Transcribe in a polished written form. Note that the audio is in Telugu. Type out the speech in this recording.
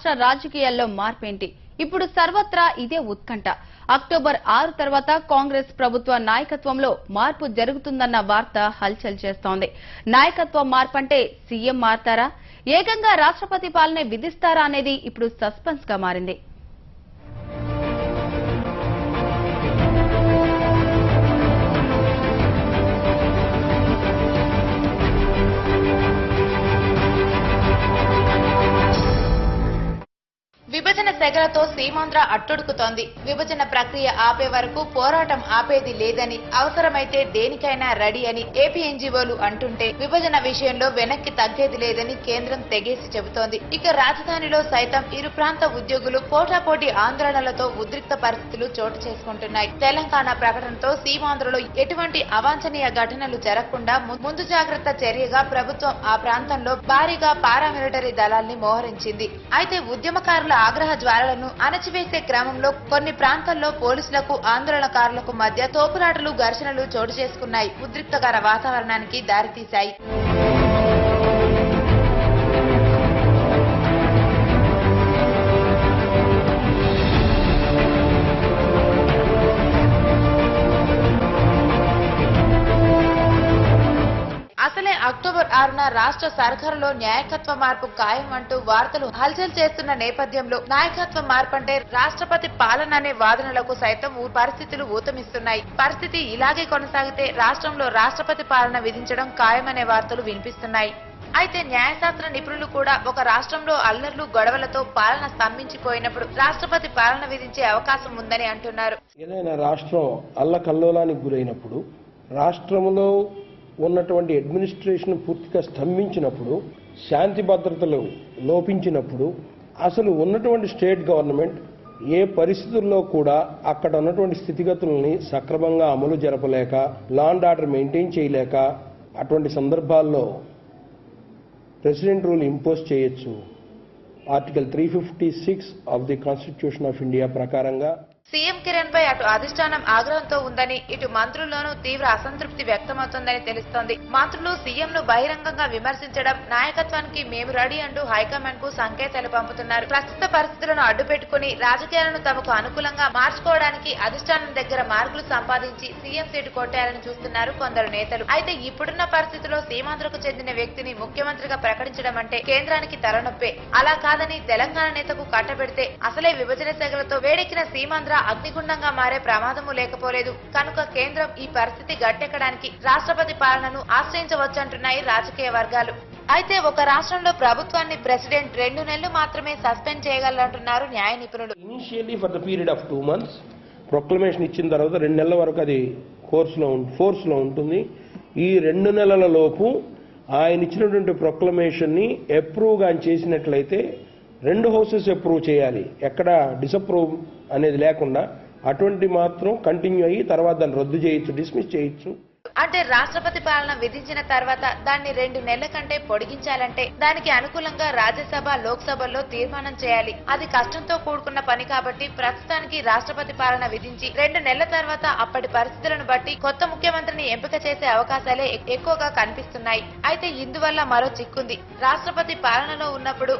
రాష్ట్ర రాజకీయాల్లో మార్పేంటి? ఇప్పుడు సర్వత్రా ఇదే ఉత్కంఠ. అక్టోబర్ 6 తర్వాత కాంగ్రెస్ ప్రభుత్వ నాయకత్వంలో మార్పు జరుగుతుందన్న వార్త హల్చల్ చేస్తోంది. నాయకత్వ మార్పంటే సీఎం మారతారా, ఏకంగా రాష్ట్రపతి పాలనే విధిస్తారా అనేది ఇప్పుడు సస్పెన్స్ గా మారింది. విభజన సెగలతో సీమాంధ్ర అట్టుడుకుతోంది. విభజన ప్రక్రియ ఆపే వరకు పోరాటం ఆపేది లేదని, అవసరమైతే దేనికైనా రెడీ అని ఏపీ ఎన్జీఓలు అంటుంటే, విభజన విషయంలో వెనక్కి తగ్గేది లేదని కేంద్రం తెగేసి చెబుతోంది. ఇక రాజధానిలో సైతం ఇరు ప్రాంత ఉద్యోగులు పోటాపోటీ ఆందోళనలతో ఉద్రిక్త పరిస్థితులు చోటు చేసుకుంటున్నాయి. తెలంగాణ ప్రకటనతో సీమాంధ్రలో ఎటువంటి అవాంఛనీయ ఘటనలు జరగకుండా ముందు జాగ్రత్త చర్యగా ప్రభుత్వం ఆ ప్రాంతంలో భారీగా పారామిలిటరీ దళాల్ని మోహరించింది. అయితే ఉద్యమకారుల ఆగ్రహ జ్వాలలను అణచివేసే క్రమంలో కొన్ని ప్రాంతాల్లో పోలీసులకు ఆందోళనకారులకు మధ్య తోపులాటలు, ఘర్షణలు చోటు చేసుకున్నాయి. ఉద్రిక్తకర వాతావరణానికి దారితీశాయి. అసలే అక్టోబర్ 6న రాష్ట్ర సర్కారులో నాయకత్వ మార్పు ఖాయం అంటూ వార్తలు హల్చల్ చేస్తున్న నేపథ్యంలో నాయకత్వ మార్పు అంటే రాష్ట్రపతి పాలన అనే వాదనలకు సైతం పరిస్థితులు ఊతమిస్తున్నాయి. పరిస్థితి ఇలాగే కొనసాగితే రాష్ట్రంలో రాష్ట్రపతి పాలన విధించడం ఖాయమనే వార్తలు వినిపిస్తున్నాయి. అయితే న్యాయశాస్త్ర నిపుణులు కూడా ఒక రాష్ట్రంలో అల్లర్లు, గొడవలతో పాలన స్తంభించిపోయినప్పుడు రాష్ట్రపతి పాలన విధించే అవకాశం ఉందని అంటున్నారు. ఏదైనా రాష్ట్రం అల్లకల్లోలానికి గురైనప్పుడు, రాష్ట్రంలో ఉన్నటువంటి అడ్మినిస్ట్రేషన్ పూర్తిగా స్తంభించినప్పుడు, శాంతి భద్రతలు లోపించినప్పుడు, అసలు ఉన్నటువంటి స్టేట్ గవర్నమెంట్ ఏ పరిస్థితుల్లో కూడా అక్కడ ఉన్నటువంటి స్థితిగతుల్ని సక్రమంగా అమలు జరపలేక, లా అండ్ ఆర్డర్ మెయింటైన్ చేయలేక, అటువంటి సందర్భాల్లో ప్రెసిడెంట్ రూల్ ఇంపోజ్ చేయొచ్చు. Article 356 of the constitution of India ప్రకారంగా సీఎం కిరణ్ పై అటు అధిష్టానం ఆగ్రహంతో ఉందని, ఇటు మంత్రుల్లోనూ తీవ్ర అసంతృప్తి వ్యక్తమవుతోందని తెలుస్తోంది. మంత్రులు సీఎంను బహిరంగంగా విమర్శించడం, నాయకత్వానికి మేము రెడీ అంటూ హైకమాండ్ కు సంకేతాలు పంపుతున్నారు. ప్రస్తుత పరిస్థితులను అడ్డుపెట్టుకుని రాజకీయాలను తమకు అనుకూలంగా మార్చుకోవడానికి అధిష్టానం దగ్గర మార్కులు సంపాదించి సీఎం సీటు కొట్టేయాలని చూస్తున్నారు కొందరు నేతలు. అయితే ఇప్పుడున్న పరిస్థితుల్లో సీమాంధ్రకు చెందిన వ్యక్తిని ముఖ్యమంత్రిగా ప్రకటించడం అంటే కేంద్రానికి తలనొప్పే. అలా కాదని తెలంగాణ నేతకు కట్టబెడితే అసలే విభజన సెగలతో వేడెక్కిన సీమాంధ్ర అగ్నిగుండంగా మారే ప్రమాదము లేకపోలేదు. కనుక కేంద్రం ఈ పరిస్థితి గట్టెక్కడానికి రాష్ట్రపతి పాలనను ఆశ్రయించవచ్చంటున్నాయి రాజకీయ వర్గాలు. అయితే ఒక రాష్ట్రంలో ప్రభుత్వాన్ని ప్రెసిడెంట్ 2 నెలలు మాత్రమే సస్పెండ్ చేయగలరంటున్నారు న్యాయ నిపుణులు. Initially for the period of 2 months proclamation ఇచ్చిన తర్వాత 2 నెలల వరకు అది ఫోర్స్ లో ఉంటుంది. ఈ 2 నెలల లోపు ఆయన ఇచ్చినటువంటి ప్రొక్లమేషన్ ని అప్రూవ్ గా చేసినట్లయితే 2 హౌసెస్ అప్రూవ్ చేయాలి. ఎక్కడ డిసప్రూవ్ అనేది లేకుండా అటువంటి మాత్రం కంటిన్యూ అయ్యి తర్వాత దాన్ని రద్దు చేయొచ్చు, డిస్మిస్ చేయొచ్చు. అంటే రాష్ట్రపతి పాలన విధించిన తర్వాత దాన్ని 2 నెలల కంటే పొడిగించాలంటే దానికి అనుకూలంగా రాజ్యసభ, లోక్సభల్లో తీర్మానం చేయాలి. అది కష్టంతో కూడుకున్న పని కాబట్టి ప్రస్తుతానికి రాష్ట్రపతి పాలన విధించి 2 నెలల తర్వాత అప్పటి పరిస్థితులను బట్టి కొత్త ముఖ్యమంత్రిని ఎంపిక చేసే అవకాశాలే ఎక్కువగా కనిపిస్తున్నాయి. అయితే ఇందువల్ల మరో చిక్కుంది. రాష్ట్రపతి పాలనలో ఉన్నప్పుడు